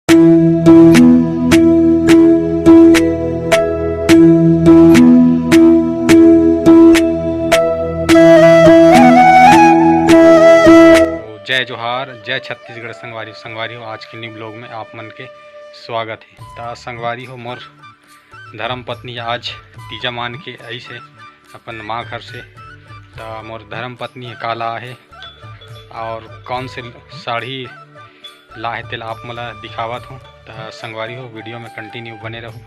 जय जोहार, जय छत्तीसगढ़ संगवारी हो। आज के न्यू ब्लॉग में आप मन के स्वागत है। ता संगवारी हो मोर धर्म पत्नी आज तीजा मान के आई से अपन माँ घर से। ता मोर धर्म पत्नी काला है और कौन से साड़ी ला है तेल आप मला दिखावत हूँ। ता संगवारी हो वीडियो में कंटिन्यू बने रहो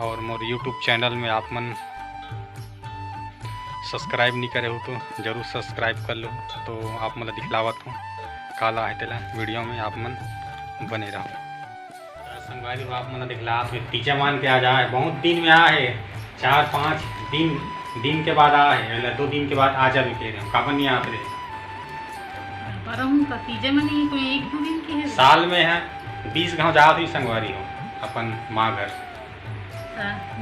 और मोर यूट्यूब चैनल में आप मन सब्सक्राइब नहीं करे हो तो ज़रूर सब्सक्राइब कर लो। तो आप मतलब दिखलावत हूँ काला है तेला वीडियो में आप मन बने रहो। संगवारी हो आप मन दिखला तीजा मान के आ जाए बहुत दिन में आ है 4-5 दिन के बाद आ है 2 दिन के बाद आ जा भी कह रहे हो काबन नहीं आते रहे तीजे में नहीं कोई 1-2 दिन की है साल में है 20 गाँव जा हुई संगवारी हो अपन माँ घर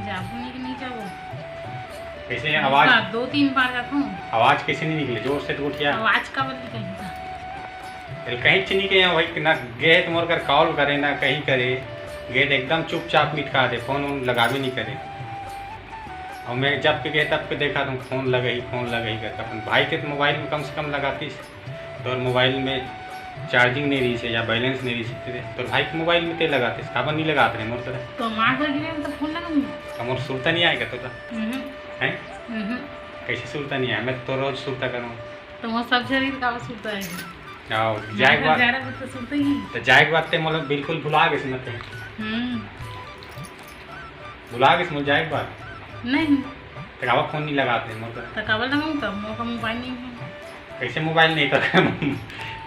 जाबू नहीं जाओ कैसे आवाज 2-3 बार जाता हूँ। आवाज कैसे नहीं निकले जोर से तो उठिया आवाज का बदल कहीं कहीं चीनी के भाई ना गए तो मोर कर कॉल करे ना कहीं करे गए तो एकदम चुपचाप मिटका दे फोन लगा भी नहीं करे। और मैं जब के गए तब के देखा तुम फोन लगे ही करता अपन भाई के तो मोबाइल में कम से कम लगाती तो मोबाइल में चार्जिंग नहीं रही से या बैलेंस नहीं रही तो भाई के मोबाइल में ते लगाते काबर नहीं लगाते रहे मोर तरह तो माँ घर गिरे तो फोन लगाऊंगा मोर सुरता नहीं आएगा तो हैं कैसे सुरता नहीं आया मैं तो रोज सुरता करूँ तो वो सब शरीर का सुरता है आओ जाए बात तो सुरता ही तो जाए बात ते मतलब बिल्कुल भुला गए मत भुला गए मुझे जाए बात नहीं तकावा फोन नहीं लगाते मोर तकावा लगाऊं तब मोका मोबाइल नहीं है कैसे मोबाइल नहीं तो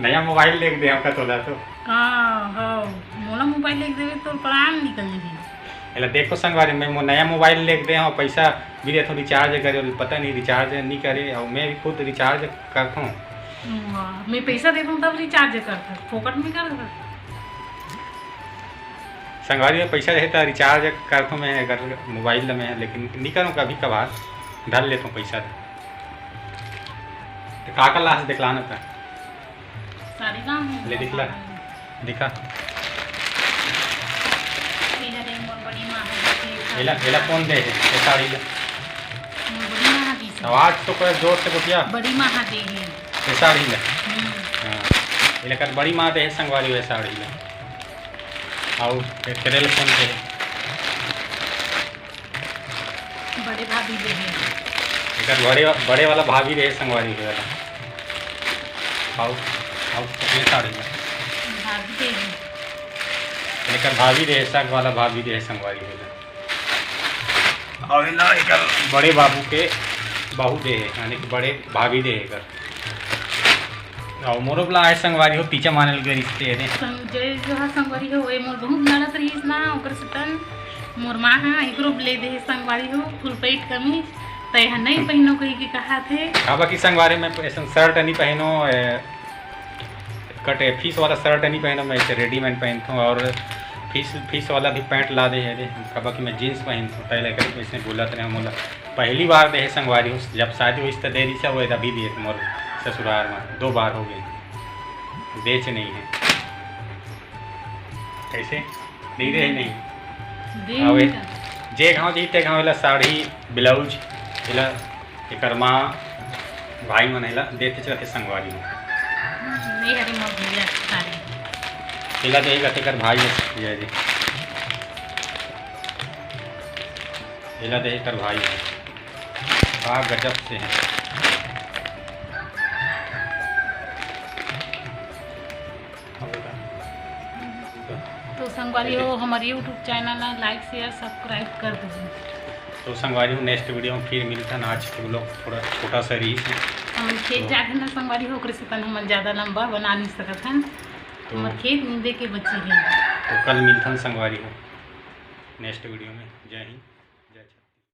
नया मोबाइल देख दे आपका तोला तो हाँ मोला मोबाइल देख देवे तो प्राण निकल जाएगी। एला देखो संगवारी मैं नया मोबाइल लेके दे और पैसा भी दे रिचार्ज करे पता नहीं रिचार्ज नहीं करे और मैं भी खुद रिचार्ज करता हूँ मैं पैसा देता हूँ तब रिचार्ज करता फोकट में कर संगवारी में पैसा रहता रिचार्ज करता हूँ मैं अगर मोबाइल में है लेकिन नहीं करूँ कभी कभार डाल लेता हूँ पैसा तो काका लाश दिखलाना था सारी काम ले दिखला दिखा एला कौन दे है साड़ी आवाज तो कोई जोर से कुटिया बड़ी माँ दे है ये साड़ी ले हां एला कर बड़ी माँ दे है संगवारी वे साड़ी ले आओ करेल कौन दे बड़े भाभी दे है एकर बड़े वाला भाभी दे संगवारी वे वाला आओ ये साड़ी ले भाभी दे है एकर भाभी दे साग वाला भाभी दे संगवारी वे और ना एकर बड़े बाबू के बहू दे है यानी कि बड़े भाभी दे एकर और मोरो बला है संगवारी हो तीजा मानल के रिश्ते है जय जो संगवारी हो ए मोर बहुत लड़त रही ना ओकर से तन मोर माँ हां एकरो ले दे संगवारी हो फुल पेट कमीज तय नहीं पहनो कही के कहा थे काबा की संगवारी में ऐसा शर्ट नहीं पहनो कट फीस वाला शर्ट नहीं पहनो मैं ऐसे रेडीमेड पहनता हूँ और फीस वाला भी पैंट ला दे है कबा कि मैं जीन्स पहनता हूँ पहले कर इसने बोला था मोला पहली बार दे संगवारी हो जब शादी हुई तो दे दी वो अभी दिए थे मोर ससुराल में 2 बार हो गए बेच नहीं है कैसे नहीं रहे नहीं अवे जे गाँव जीते गाँव एला साड़ी ब्लाउज एला एकर माँ भाई मन एला देते चलते संगवारी में एला देगा तेकर भाई है जी एला दे कर भाई है गजब से है तो संगवारी हो हमारे YouTube channel like share subscribe कर दो। तो संगवारी हो नेक्स्ट वीडियो में फिर मिलता है। आज के लोग थोड़ा छोटा सा रही हम खेत जाते ना संगवारी हो से तन हम ज़्यादा लंबा बना नहीं सकत हैं तो हमारे खेत नींदे के बच्चे हैं। तो कल मिलता है संगवारी हो नेक्स्ट वीडियो में। जय हिंद।